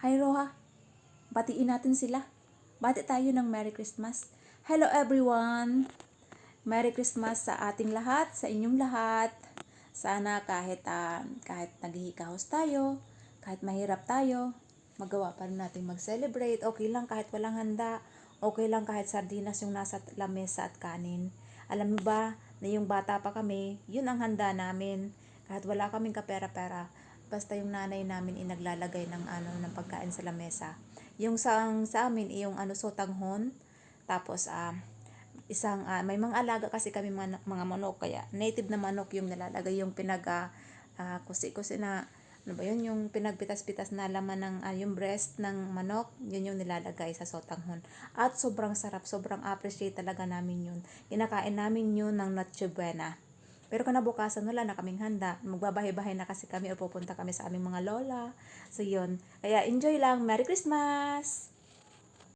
Hi Roha, batiin natin sila. Bati tayo ng Merry Christmas. Hello everyone! Merry Christmas sa ating lahat, sa inyong lahat. Sana kahit naghihikahos tayo, kahit mahirap tayo, magawa pa rin natin mag-celebrate. Okay lang kahit walang handa. Okay lang kahit sardinas yung nasa lamesa at kanin. Alam mo ba na yung bata pa kami, yun ang handa namin. Kahit wala kaming kapera-pera, basta yung nanay namin inaglalagay ng pagkain sa lamesa. Yung sa amin yung sotanghon, tapos may mga alaga kasi kami mga manok, kaya native na manok yung nalalagay, yung kusi-kusi na ano ba yun, yung pinagpitas-pitas na laman ng yung breast ng manok, yun yung nilalagay sa sotanghon. At sobrang sarap, sobrang appreciate talaga namin yun. Kinakain namin yun ng Noche Buena. Pero kinabukasan wala na kaming handa. Magbabahay-bahay na kasi kami o pupunta kami sa aming mga lola. So yun. Kaya enjoy lang. Merry Christmas!